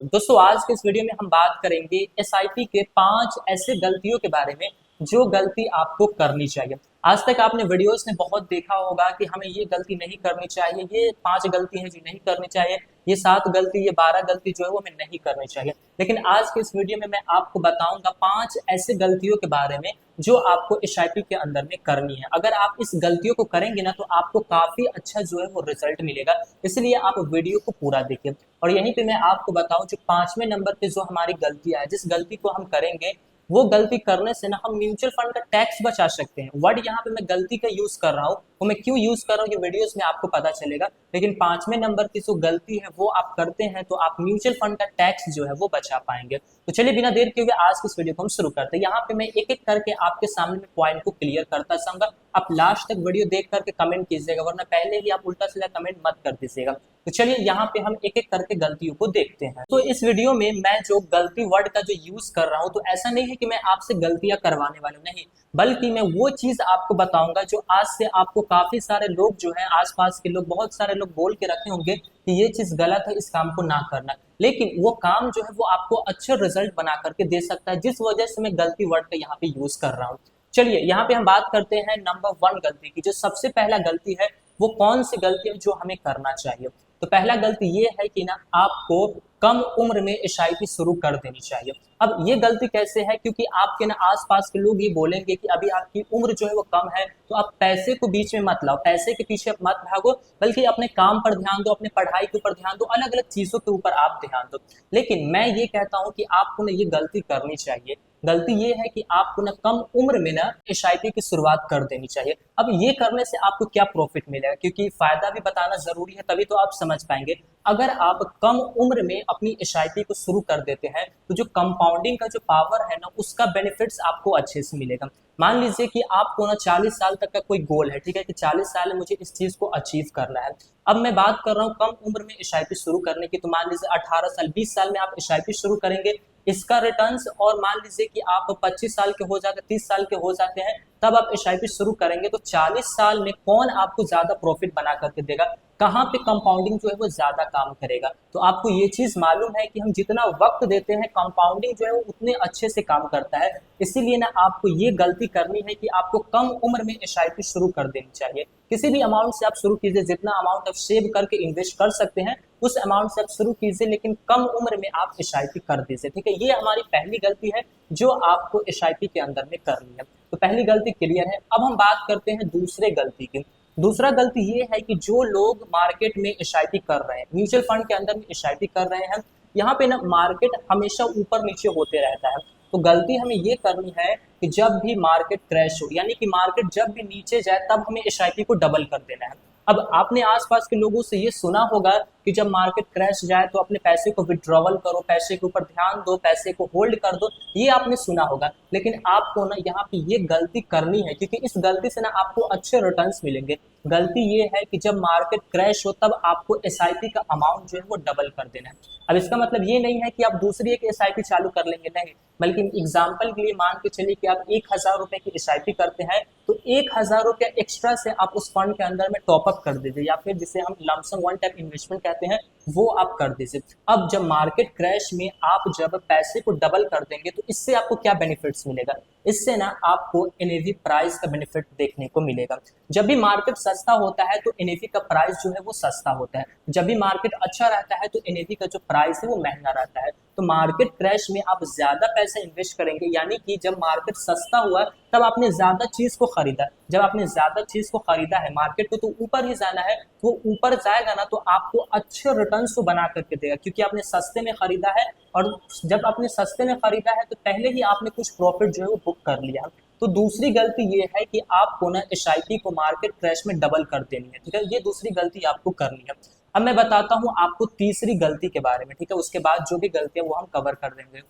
दोस्तों आज के इस वीडियो में हम बात करेंगे एसआईपी के 5 ऐसे गलतियों के बारे में जो गलती आपको करनी चाहिए। आज तक आपने वीडियोस में बहुत देखा होगा कि हमें ये गलती नहीं करनी चाहिए, ये 5 गलती है जो नहीं करनी चाहिए, ये 7 गलती, ये 12 गलती जो है वो हमें नहीं करनी चाहिए। लेकिन आज के इस वीडियो में मैं आपको बताऊंगा 5 ऐसे गलतियों के बारे में जो आपको एसआईपी के अंदर में करनी है। अगर आप इस गलतियों को करेंगे ना तो आपको काफी अच्छा जो है वो रिजल्ट मिलेगा, इसलिए आप वीडियो को पूरा देखिए। और यहीं पे मैं आपको बताऊं जो 5वें नंबर पे जो हमारी गलतियां है, जिस गलती को हम करेंगे वो गलती करने से ना हम म्यूचुअल फंड का टैक्स बचा सकते हैं। वर्ड यहाँ पे मैं गलती का यूज कर रहा हूँ, वो मैं क्यों यूज कर रहा हूँ ये वीडियोस में आपको पता चलेगा। लेकिन 5वें नंबर की जो गलती है वो आप करते हैं तो आप म्यूचुअल फंड का टैक्स जो है वो बचा पाएंगे। तो चलिए बिना देर के हुए आज की इस वीडियो को हम शुरू करते हैं। यहाँ पे मैं एक एक करके आपके सामने में पॉइंट को क्लियर करता जाऊंगा। आप लास्ट तक वीडियो देख करके कमेंट कीजिएगा, वरना पहले ही आप उल्टा सीधा कमेंट मत कर दीजिएगा। तो चलिए यहाँ पे हम एक एक करके गलतियों को देखते हैं। तो इस वीडियो में मैं जो गलती वर्ड का जो यूज कर रहा हूँ, तो ऐसा नहीं है कि मैं आपसे गलतियां करवाने वाला हूँ, नहीं, बल्कि मैं वो चीज आपको बताऊंगा जो आज से आपको काफी सारे लोग जो है, आसपास के लोग, बहुत सारे लोग बोल के रखे होंगे कि ये चीज गलत है, इस काम को ना करना, लेकिन वो काम जो है वो आपको अच्छे रिजल्ट बना करके दे सकता है, जिस वजह से मैं गलती वर्ड का यहाँ पे यूज कर रहा हूँ। चलिए यहाँ पे हम बात करते हैं नंबर 1 गलती की। जो सबसे पहला गलती है वो कौन सी गलती है जो हमें करना चाहिए। तो पहला गलती ये है कि ना आपको कम उम्र में एसआईपी शुरू कर देनी चाहिए। अब ये गलती कैसे है, क्योंकि आपके ना आसपास के लोग ये बोलेंगे कि अभी आपकी उम्र जो है वो कम है, तो आप पैसे को बीच में मत लाओ, पैसे के पीछे मत भागो, बल्कि अपने काम पर ध्यान दो, अपने पढ़ाई के ऊपर ध्यान दो, अलग अलग चीजों के ऊपर आप ध्यान दो। लेकिन मैं ये कहता हूँ कि आपको ना ये गलती करनी चाहिए। गलती ये है कि आपको ना कम उम्र में ना एसआईपी की शुरुआत कर देनी चाहिए। अब ये करने से आपको क्या प्रॉफिट मिलेगा, क्योंकि फायदा भी बताना जरूरी है, तभी तो आप समझ पाएंगे। अगर आप कम उम्र में अपनी एसआईपी को शुरू कर देते हैं तो जो कंपाउंडिंग का जो पावर है ना उसका बेनिफिट्स आपको अच्छे से मिलेगा। मान लीजिए कि आपको ना 40 साल तक का कोई गोल है, ठीक है, कि 40 साल में मुझे इस चीज को अचीव करना है। अब मैं बात कर रहा हूँ कम उम्र में एसआईपी शुरू करने की, तो मान लीजिए 18 साल, 20 साल में आप एसआईपी शुरू करेंगे, इसका रिटर्न्स, और मान लीजिए कि आप 25 साल के हो जाते, 30 साल के हो जाते हैं, तब आप एसआईपी शुरू करेंगे, तो 40 साल में कौन आपको ज्यादा प्रॉफिट बना करके देगा, कहाँ पे कंपाउंडिंग जो है वो ज्यादा काम करेगा। तो आपको ये चीज मालूम है कि हम जितना वक्त देते हैं कंपाउंडिंग जो है वो उतने अच्छे से काम करता है। इसीलिए ना आपको ये गलती करनी है कि आपको कम उम्र में एसआईपी शुरू कर देनी चाहिए। किसी भी अमाउंट से आप शुरू कीजिए, जितना अमाउंट आप सेव करके इन्वेस्ट कर सकते हैं उस अमाउंट से आप शुरू कीजिए, लेकिन कम उम्र में आप एसआईपी कर दीजिए, ठीक है। ये हमारी पहली गलती है जो आपको एसआईपी के अंदर में करनी है। तो पहली गलती क्लियर है। अब हम बात करते हैं दूसरे गलती की। दूसरा गलती ये है कि जो लोग मार्केट में एसआईपी कर रहे हैं, म्यूचुअल फंड के अंदर में एसआईपी कर रहे हैं, यहाँ पे ना मार्केट हमेशा ऊपर नीचे होते रहता है। तो गलती हमें ये करनी है कि जब भी मार्केट क्रैश हो, यानी कि मार्केट जब भी नीचे जाए, तब हमें एसआईपी को डबल कर देना है। अब आपने आसपास के लोगों से ये सुना होगा कि जब मार्केट क्रैश जाए तो अपने पैसे को विड्रॉवल करो, पैसे के ऊपर ध्यान दो, पैसे को होल्ड कर दो, ये आपने सुना होगा। लेकिन आपको ना यहाँ पे ये गलती करनी है, क्योंकि इस गलती से ना आपको अच्छे रिटर्न्स मिलेंगे। गलती ये है कि जब मार्केट क्रैश हो तब आपको एसआईपी का अमाउंट जो है वो डबल कर देना है। अब इसका मतलब ये नहीं है कि आप दूसरी एक एसआईपी चालू कर लेंगे, नहीं, बल्कि एग्जाम्पल के लिए मान के चलिए कि आप 1000 रुपए की एसआईपी करते हैं, तो 1000 रुपया एक्स्ट्रा से आप उस फंड के अंदर में टॉपअप कर दीजिए, या फिर जिसे हम लमसम वन टाइम इन्वेस्टमेंट कहते हैं, वो आप कर दीजिए। अब जब मार्केट क्रैश में आप जब पैसे को डबल कर देंगे तो इससे आपको क्या बेनिफिट्स मिलेगा, इससे ना आपको एनएवी प्राइस का बेनिफिट देखने को मिलेगा। जब भी मार्केट सस्ता होता है तो एनएवी का प्राइस जो है वो सस्ता होता है, जब भी मार्केट अच्छा रहता है तो एनएवी का जो प्राइस है वो महंगा रहता है। तो मार्केट क्रैश में आप ज्यादा पैसा इन्वेस्ट करेंगे, यानी कि जब मार्केट सस्ता हुआ तब आपने ज्यादा चीज को खरीदा, जब आपने ज्यादा चीज को खरीदा है, मार्केट को तो ऊपर ही जाना है, वो ऊपर जाएगा ना तो आपको अच्छे रिटर्न्स को बना करके देगा, क्योंकि आपने सस्ते में खरीदा है, और जब आपने सस्ते में खरीदा है तो पहले ही आपने कुछ प्रॉफिट जो है वो बुक कर लिया। तो दूसरी गलती ये है कि आपको ना एसआईपी को मार्केट क्रैश में डबल कर देनी है, ठीक है, ये दूसरी गलती आपको करनी है। अब मैं बताता हूँ आपको तीसरी गलती के बारे में, ठीक है, उसके बाद जो भी गलतियां वो हम कवर कर देंगे।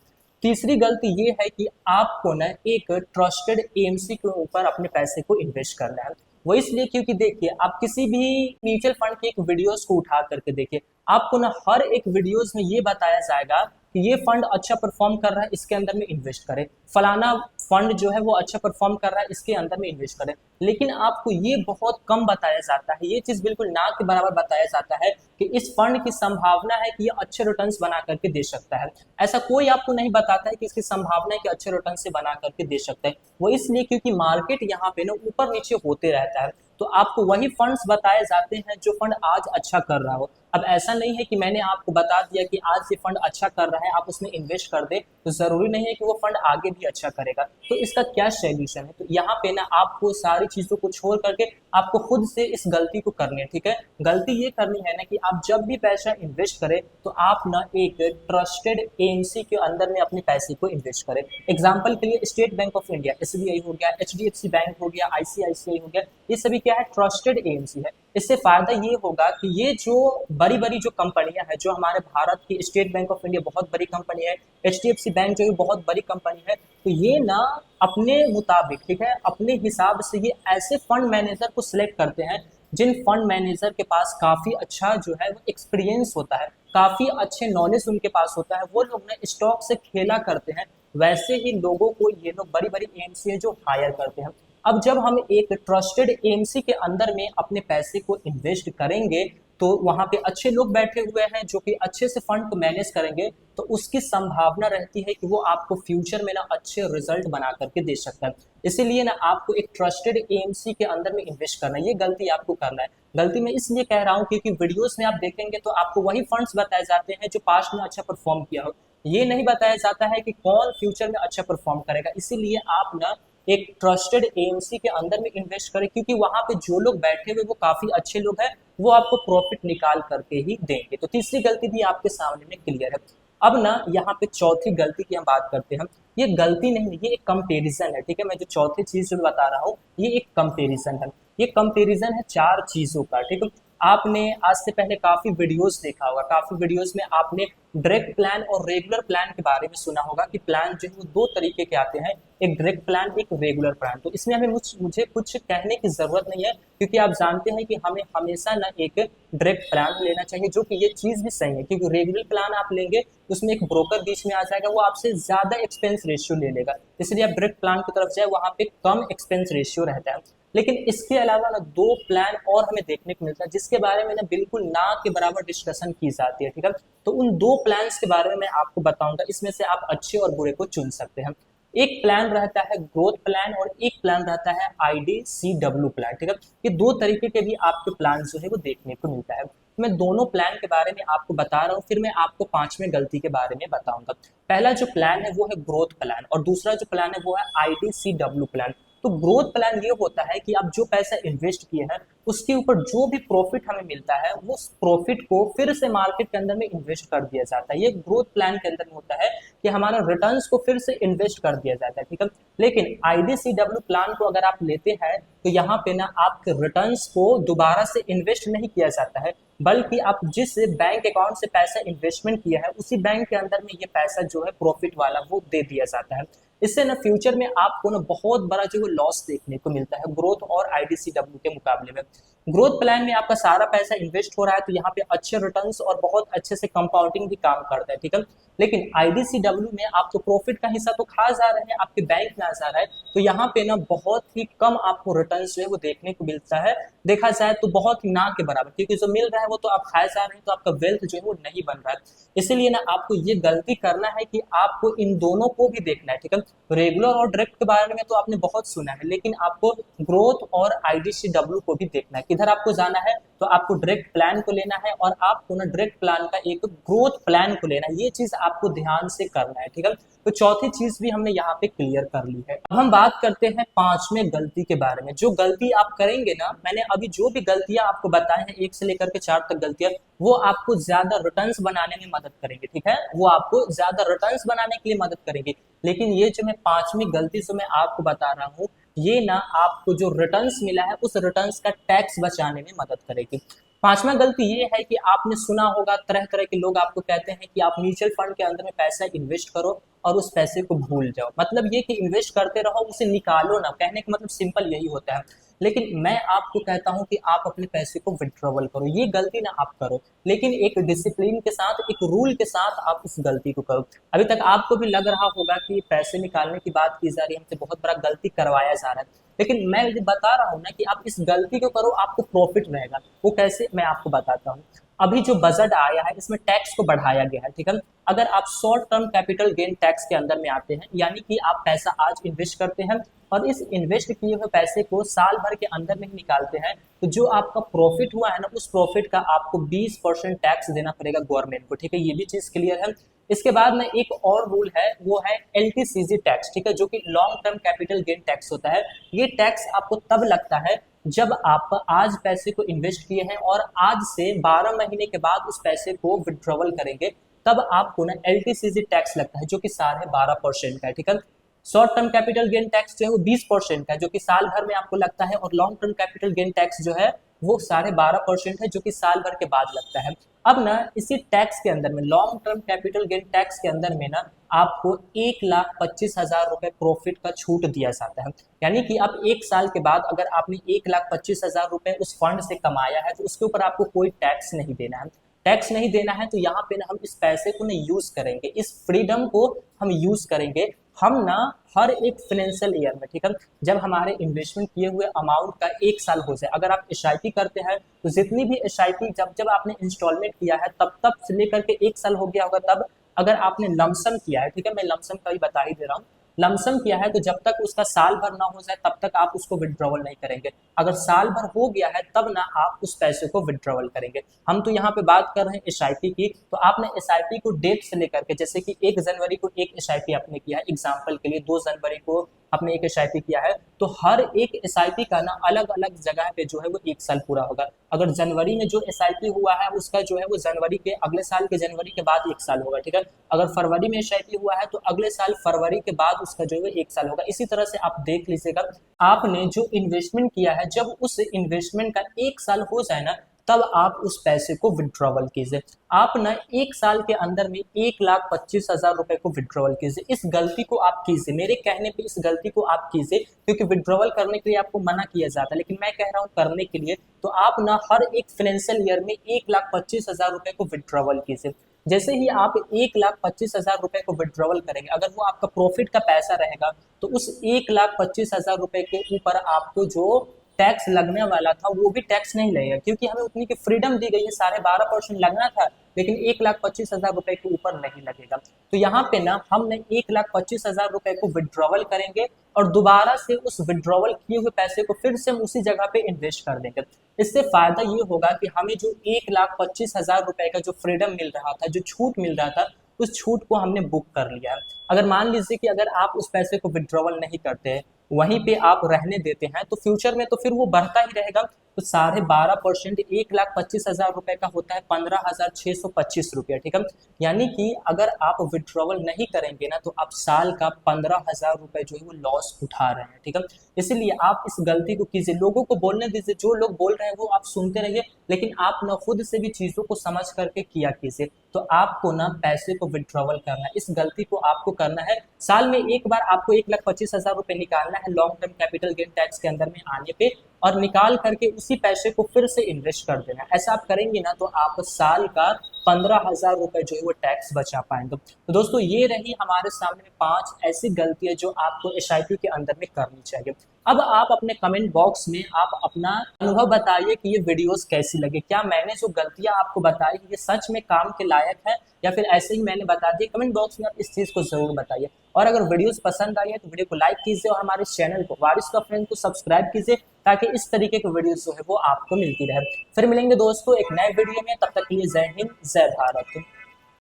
तीसरी गलती ये है कि आपको ना एक ट्रस्टेड एएमसी के ऊपर अपने पैसे को इन्वेस्ट करना है। वो इसलिए क्योंकि देखिए, आप किसी भी म्यूचुअल फंड की एक वीडियोस को उठा करके देखिए, आपको ना हर एक वीडियोस में ये बताया जाएगा कि ये फंड अच्छा परफॉर्म कर रहा है, इसके अंदर में इन्वेस्ट करें, फलाना फंड जो है वो अच्छा परफॉर्म कर रहा है, इसके अंदर में इन्वेस्ट करें। लेकिन आपको ये बहुत कम बताया जाता है, ये चीज बिल्कुल ना के बराबर बताया जाता है कि इस फंड की संभावना है कि ये अच्छे रिटर्न्स बना करके दे सकता है। ऐसा कोई आपको नहीं बताता है कि इसकी संभावना है कि अच्छे रिटर्न से बना करके दे सकते हैं। वो इसलिए क्योंकि मार्केट यहाँ पे ना ऊपर नीचे होते रहता है, तो आपको वही फंड्स बताए जाते हैं जो फंड आज अच्छा कर रहा हो। अब ऐसा नहीं है कि मैंने आपको बता दिया कि आज ये फंड अच्छा कर रहा है, आप उसमें इन्वेस्ट कर दे, तो जरूरी नहीं है कि वो फंड आगे भी अच्छा करेगा। तो इसका क्या सॉल्यूशन है? तो यहाँ पे ना आपको सारी चीजों को छोड़ करके आपको खुद से इस गलती को करनी है, ठीक है। गलती ये करनी है ना कि आप जब भी पैसा इन्वेस्ट करें तो आप ना एक ट्रस्टेड एएमसी के अंदर में अपने पैसे को इन्वेस्ट करें। एग्जाम्पल के लिए state bank of India, SBI हो गया, एचडीएफसी बैंक हो गया, आईसीआईसीआई हो गया, ये सभी क्या है, ट्रस्टेड एएमसी है। इससे फायदा ये होगा कि ये जो बड़ी बड़ी जो कंपनियां हैं, जो हमारे भारत की स्टेट बैंक ऑफ इंडिया बहुत बड़ी कंपनी है, एचडीएफसी बैंक जो है बहुत बड़ी कंपनी है, तो ये ना अपने मुताबिक, ठीक है, अपने हिसाब से ये ऐसे फंड मैनेजर को सिलेक्ट करते हैं जिन फंड मैनेजर के पास काफी अच्छा जो है वो एक्सपीरियंस होता है, काफी अच्छे नॉलेज उनके पास होता है, वो लोग ना स्टॉक से खेला करते हैं। वैसे ही लोगों को ये लोग बड़ी बड़ी एएमसी है जो हायर करते हैं। अब जब हम एक ट्रस्टेड एएमसी के अंदर में अपने पैसे को इन्वेस्ट करेंगे तो वहां पे अच्छे लोग बैठे हुए हैं जो कि अच्छे से फंड को मैनेज करेंगे, तो उसकी संभावना रहती है कि वो आपको फ्यूचर में ना अच्छे रिजल्ट बना करके दे सकता है। इसीलिए ना आपको एक ट्रस्टेड एएमसी के अंदर में इन्वेस्ट करना है, ये गलती आपको करना है। गलती मैं इसलिए कह रहा हूँ क्योंकि वीडियोस में आप देखेंगे तो आपको वही फंड्स बताए जाते हैं जो पास्ट में अच्छा परफॉर्म किया हो, ये नहीं बताया जाता है कि कौन फ्यूचर में अच्छा परफॉर्म करेगा। इसीलिए आप ना एक ट्रस्टेड एएमसी के अंदर में इन्वेस्ट करें, क्योंकि वहां पे जो लोग बैठे हुए वो काफी अच्छे लोग हैं, वो आपको प्रॉफिट निकाल करके ही देंगे। तो तीसरी गलती भी आपके सामने में क्लियर है। अब ना यहाँ पे चौथी गलती की हम बात करते हैं। ये गलती नहीं है, ये एक कंपेरिजन है, ठीक है। मैं जो चौथी चीज जो बता रहा हूँ ये एक कंपेरिजन है। ये कंपेरिजन है चार चीजों का, ठीक है। आपने आज से पहले काफी वीडियोस देखा होगा, काफी वीडियोस में आपने डायरेक्ट प्लान और रेगुलर प्लान के बारे में सुना होगा कि प्लान जो है वो दो तरीके के आते हैं, एक डायरेक्ट प्लान, एक रेगुलर प्लान। तो इसमें हमें मुझे कुछ कहने की जरूरत नहीं है, क्योंकि आप जानते हैं कि हमें हमेशा ना एक डायरेक्ट प्लान लेना चाहिए, जो कि ये चीज भी सही है, क्योंकि रेगुलर प्लान आप लेंगे उसमें एक ब्रोकर बीच में आ जाएगा, वो आपसे ज्यादा एक्सपेंस रेशियो ले लेगा, इसलिए आप डायरेक्ट प्लान की तरफ जाए, वहां पे कम एक्सपेंस रेशियो रहता है। लेकिन इसके अलावा ना दो प्लान और हमें देखने को मिलता है जिसके बारे में ना बिल्कुल ना के बराबर डिस्कशन की जाती है, ठीक है। तो उन दो प्लान्स के बारे में मैं आपको बताऊंगा, इसमें से आप अच्छे और बुरे को चुन सकते हैं। एक प्लान रहता है ग्रोथ प्लान और एक प्लान रहता है IDCW प्लान, ठीक है। ये दो तरीके के भी आपके प्लान जो है वो देखने को मिलता है। मैं दोनों प्लान के बारे में आपको बता रहा हूँ, फिर मैं आपको पांचवें गलती के बारे में बताऊंगा। पहला जो प्लान है वो है ग्रोथ प्लान और दूसरा जो प्लान है वो है IDCW प्लान। तो ग्रोथ प्लान ये होता है कि आप जो पैसा इन्वेस्ट किए हैं उसके ऊपर जो भी प्रॉफिट हमें मिलता है वो उस प्रॉफिट को फिर से मार्केट के अंदर में इन्वेस्ट कर दिया जाता है। ये ग्रोथ प्लान के अंदर में होता है कि हमारा रिटर्न्स को फिर से इन्वेस्ट कर दिया जाता है, ठीक है। लेकिन IDCW प्लान को अगर आप लेते हैं तो यहाँ पे ना आपके रिटर्न्स को दोबारा से इन्वेस्ट नहीं किया जाता है, बल्कि आप जिस बैंक अकाउंट से पैसा इन्वेस्टमेंट किया है उसी बैंक के अंदर में ये पैसा जो है प्रॉफिट वाला वो दे दिया जाता है। इससे ना फ्यूचर में आपको ना बहुत बड़ा जो है लॉस देखने को मिलता है ग्रोथ और IDCW के मुकाबले में। ग्रोथ प्लान में आपका सारा पैसा इन्वेस्ट हो रहा है तो यहाँ पे अच्छे रिटर्न्स और बहुत अच्छे से कंपाउंडिंग भी काम करता है, ठीक है। लेकिन IDCW में आप तो प्रॉफिट का हिस्सा तो खा जा रहे हैं, आपके बैंक में आ जा रहा है, तो यहाँ पे ना बहुत ही कम आपको रिटर्न जो है वो देखने को मिलता है, देखा जाए तो बहुत ही ना के बराबर, क्योंकि जो मिल रहा है वो तो आप खाए जा रहे हैं, तो आपका वेल्थ जो है वो नहीं बन रहा है। इसीलिए ना आपको ये गलती करना है कि आपको इन दोनों को भी देखना है, ठीक है। रेगुलर और डायरेक्ट के बारे में तो आपने बहुत सुना है, लेकिन आपको ग्रोथ और IDCW को भी देखना है। किधर आपको जाना है, तो आपको डायरेक्ट प्लान को लेना है और आपको ना डायरेक्ट प्लान का एक ग्रोथ प्लान को लेना है, ये चीज आपको ध्यान से करना है, ठीक है। तो चौथी चीज भी हमने यहाँ पे क्लियर कर ली है। अब हम बात करते हैं पांचवें गलती के बारे में। जो गलती आप करेंगे ना, मैंने अभी जो भी गलतियां आपको बताए हैं 1 से लेकर के 4 तक गलतियां, वो आपको ज्यादा रिटर्न्स बनाने में मदद करेंगे, ठीक है, वो आपको ज्यादा रिटर्न्स बनाने के लिए मदद करेंगे। लेकिन ये जो मैं पांचवी गलती जो मैं आपको बता रहा हूँ, ये ना आपको जो रिटर्न्स मिला है उस रिटर्न्स का टैक्स बचाने में मदद करेगी। पांचवा गलती ये है कि आपने सुना होगा, तरह तरह के लोग आपको कहते हैं कि आप म्यूचुअल फंड के अंदर में पैसा इन्वेस्ट करो और उस पैसे को भूल जाओ। मतलब ये कि इन्वेस्ट करते रहो, उसे निकालो ना, कहने का मतलब सिंपल यही होता है। लेकिन मैं आपको कहता हूं कि आप अपने पैसे को विड्रॉवल करो, ये गलती ना आप करो, लेकिन एक डिसिप्लिन के साथ, एक रूल के साथ आप इस गलती को करो। अभी तक आपको भी लग रहा होगा कि पैसे निकालने की बात की जा रही है, हमसे बहुत बड़ा गलती करवाया जा रहा है, लेकिन मैं ये बता रहा हूं ना कि आप इस गलती को करो, आपको प्रॉफिट रहेगा। वो कैसे, मैं आपको बताता हूँ। अभी जो बजट आया है इसमें टैक्स को बढ़ाया गया है, ठीक है। अगर आप short term capital gain tax के अंदर में आते हैं, यानी कि आप पैसा आज इन्वेस्ट करते हैं और इस इन्वेस्ट किए हुए पैसे को साल भर के अंदर में ही निकालते हैं, तो जो आपका प्रॉफिट हुआ है ना, उस प्रॉफिट का आपको 20% टैक्स देना पड़ेगा गवर्नमेंट को, ठीक है। ये भी चीज क्लियर है। इसके बाद में एक और रूल है, वो है LTCG टैक्स, ठीक है, जो कि long term capital gain tax होता है। ये टैक्स आपको तब लगता है जब आप आज पैसे को इन्वेस्ट किए हैं और आज से 12 महीने के बाद उस पैसे को विड्रॉवल करेंगे, तब आपको ना LTCG टैक्स लगता है, जो कि 12.5% का है, ठीक है। Short term capital gain tax जो है वो 20% का है, जो कि साल भर में आपको लगता है, और long term capital gain tax जो है वो 12.5% है, जो कि साल भर के बाद लगता है। अब ना इसी टैक्स के अंदर में, long term capital gain tax के अंदर में ना, आपको 1,25,000 रुपए प्रॉफिट का छूट दिया जाता है। यानी कि अब 1 साल के बाद अगर आपने 1,25,000 रुपए उस फंड से कमाया है, तो उसके ऊपर आपको कोई टैक्स नहीं देना है। टैक्स नहीं देना है, तो यहाँ पे ना हम इस पैसे को ना यूज करेंगे, इस फ्रीडम को हम यूज करेंगे। हम ना हर एक फाइनेंशियल ईयर में, ठीक है, जब हमारे इन्वेस्टमेंट किए हुए अमाउंट का 1 साल हो जाए, अगर आप SIP करते हैं तो जितनी भी SIP जब जब आपने इंस्टॉलमेंट किया है तब से लेकर के 1 साल हो गया होगा, तब अगर आपने लमसम किया है, ठीक है, मैं लमसम का भी बता ही दे रहा हूँ, लमसम किया है तो जब तक उसका साल भर ना हो जाए तब तक आप उसको विड्रॉवल नहीं करेंगे। अगर साल भर हो गया है तब ना आप उस पैसे को विड्रॉवल करेंगे। हम तो यहाँ पे बात कर रहे हैं SIP की, तो आपने SIP को डेट से लेकर के, जैसे कि 1 जनवरी को एक SIP आपने किया है, एग्जाम्पल के लिए 2 जनवरी को आपने एक SIP किया है, तो हर एक SIP का ना अलग अलग जगह पे जो है वो 1 साल पूरा होगा। अगर जनवरी में जो SIP हुआ है उसका जो है वो जनवरी के अगले साल के जनवरी के बाद 1 साल होगा, ठीक है। अगर फरवरी में SIP हुआ है तो अगले साल फरवरी के बाद उसका जो है 1 साल होगा। इसी तरह से आप देख लीजिएगा, आपने जो इन्वेस्टमेंट किया है, जब उस इन्वेस्टमेंट का 1 साल हो जाए ना, तब आप उस पैसे को विड्रॉवल कीजिए। आप ना 1 साल के अंदर में 1,25,000 रुपए को विड्रॉवल कीजिए। इस गलती को आप कीजिए, मेरे कहने पे इस गलती को आप कीजिए, क्योंकि विड्रॉवल करने के लिए आपको मना किया जाता है, लेकिन मैं कह रहा हूँ करने के लिए। तो आप ना हर एक फाइनेंशियल ईयर में 1,25,000 रुपए को विड्रॉवल कीजिए। जैसे ही आप 1,25,000 रुपए को विड्रॉवल करेंगे, अगर वो आपका प्रॉफिट का पैसा रहेगा, तो उस 1,25,000 रुपए के ऊपर आपको जो टैक्स लगने वाला था वो भी टैक्स नहीं लगेगा, क्योंकि हमें उतनी की फ्रीडम दी गई है। 12.5% लगना था, लेकिन 1,25,000 रुपए के ऊपर नहीं लगेगा। तो यहाँ पे ना हमने 1,25,000 रुपए को विड्रॉवल करेंगे और दोबारा से उस विड्रॉवल किए हुए पैसे को फिर से हम उसी जगह पे इन्वेस्ट कर देंगे। इससे फायदा ये होगा कि हमें जो 1,25,000 रुपए का जो फ्रीडम मिल रहा था, जो छूट मिल रहा था, उस छूट को हमने बुक कर लिया है। अगर मान लीजिए कि अगर आप उस पैसे को विड्रॉवल नहीं करते, वहीं पे आप रहने देते हैं, तो फ्यूचर में तो फिर वो बढ़ता ही रहेगा। तो 12.5% 1,25,000 रुपए का होता है 15,625 रुपया, ठीक है। यानी कि अगर आप विड्रॉवल नहीं करेंगे ना, तो आप साल का 15,000 रुपए जो है वो लॉस उठा रहे हैं, ठीक है। इसीलिए आप इस गलती को कीजिए, लोगों को बोलने दीजिए, जो लोग बोल रहे हैं वो आप सुनते रहिए, लेकिन आप ना खुद से भी चीजों को समझ करके किया कीजिए। तो आपको ना पैसे को विड्रॉवल करना है, इस गलती को आपको करना है। साल में एक बार आपको 1,25,000 रुपए निकालना है long term capital gain tax के अंदर में आने पे, और निकाल करके उसी पैसे को फिर से इन्वेस्ट कर देना। ऐसा आप करेंगे ना, तो आप साल का 15,000 रुपए जो है वो टैक्स बचा पाएंगे। तो दोस्तों, ये रही हमारे सामने 5 ऐसी गलतियां जो आपको SIP के अंदर में करनी चाहिए। अब आप अपने कमेंट बॉक्स में आप अपना अनुभव बताइए कि ये वीडियोस कैसी लगे, क्या मैंने जो गलतियां आपको बताई ये सच में काम के लायक है, या फिर ऐसे ही मैंने बता दिया। कमेंट बॉक्स में आप इस चीज को जरूर बताइए। और अगर वीडियोस पसंद आई है तो वीडियो को लाइक कीजिए और हमारे चैनल को वारिस का फ्रेंड को सब्सक्राइब कीजिए, ताकि इस तरीके की वीडियोस जो है वो आपको मिलती रहे। फिर मिलेंगे दोस्तों एक नए वीडियो में, तब तक के लिए जय हिंद, जय भारत।